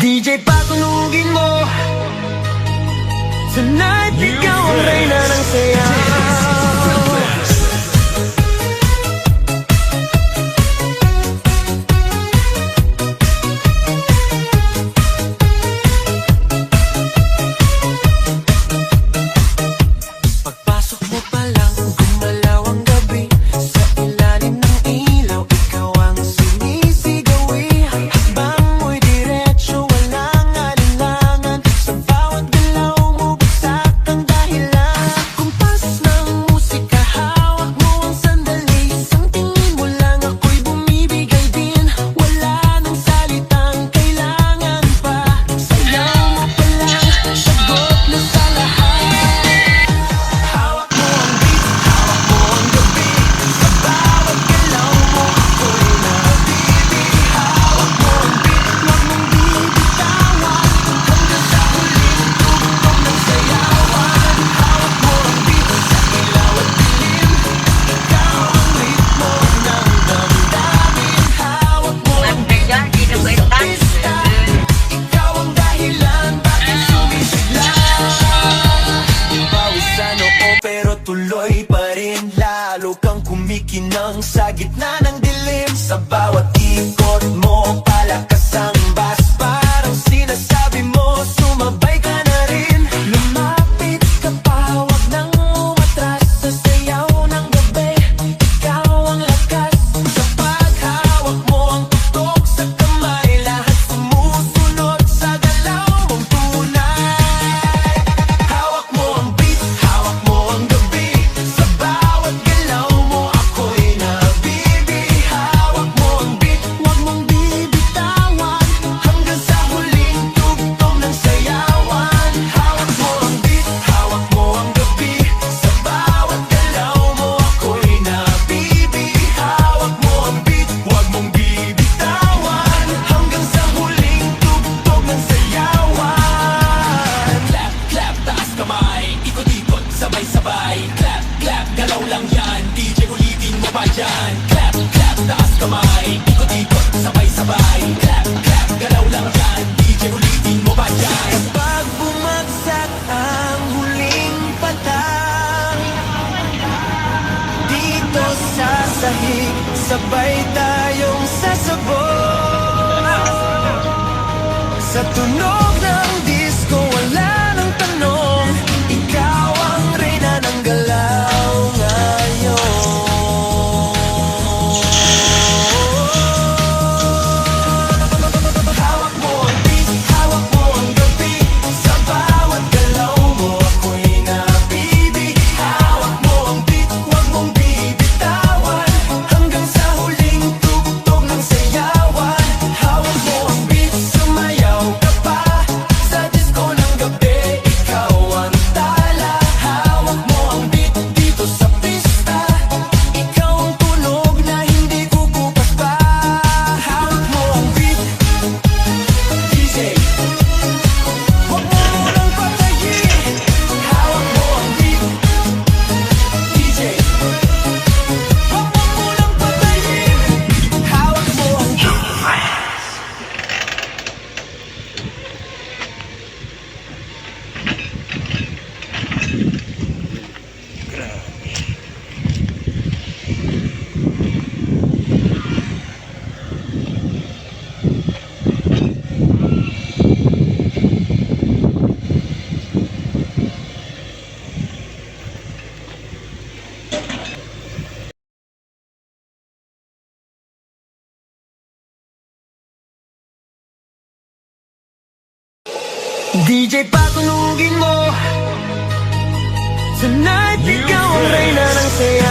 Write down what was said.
DJ patunugin mo. Tonight, ikaw ang reyna ng sayaw. Pagpasok mo pa lang, gumalaw ang gabi. Sa ilalim ng ilaw, ikaw ang sinisigawi. Hakbang mo'y diretso, walang alinlangan. Sa bawat galaw mo, bagsak ang dahilan. Kumpas ng musika, hawak mo ang sandali. Isang tingin mo lang, ako'y bumibigay din. Wala nang salitang kailangan pa. Sayaw mo pa lang, sagot na sa lahat. Pero tuloy pa rin, lalo kang kumikinang sa gitna ng dilim. Sa bawat ikot mo, palakas ang bas. Parang sinasabi mo, sumabay ka na rin. Lumapit ka pa, wag nang umatras. Sa sayaw ng gabi, ikaw ang lakas. Sa paghawak mo ang tutok sa kamay, lahat sumusunod sa galaw mong tunay. Hawak mo ang beat, hawak mo ang gabi. Sa bawat galaw mo, ako'y nabibi. Hawak mo ang beat, wag mong bibitawan. Hanggang sa huling tugtog ng sayawan. Hawak mo ang beat, hawak mo ang gabi. Sa bawat galaw mo, ako'y nabibi. Hawak mo ang beat, wag mong bibitawan. Hanggang sa huling tugtog ng sayawan. Clap, clap, taas kamay, ikot-ikot, sabay-sabay. Clap, clap, galaw lang yan, DJ ulitin mo pa dyan. Clap, clap, taas kamay, ikot-ikot, sabay-sabay. Clap, clap, galaw lang yan, DJ ulitin mo pa dyan. Kapag bumagsak ang huling patang, dito sa sahig, sabay tayong sasabog. Sa tunog ng disco, wala nang tanong. Ikaw ang reyna ng galaw ngayon. Hawak mo ang beat, hawak mo ang gabi. Sa bawat galaw mo, ako'y nabibi. Hawak mo ang beat, wag mong bibitawan. Hanggang sa huling tugtog ng sayawan. Hawak mo ang beat, sumayaw ka pa. Sa disco ng gabi, ikaw ang tala. Hawak mo ang beat dito sa pista. Ikaw ang tunog na hindi kukupas pa. Hawak mo ang beat, DJ, wag mo munang patayin. Hawak mo ang beat, DJ, wag mo munang patayin. Hawak mo ang beat. DJ patunugin mo. Tonight, ikaw ang reyna ng sayaw.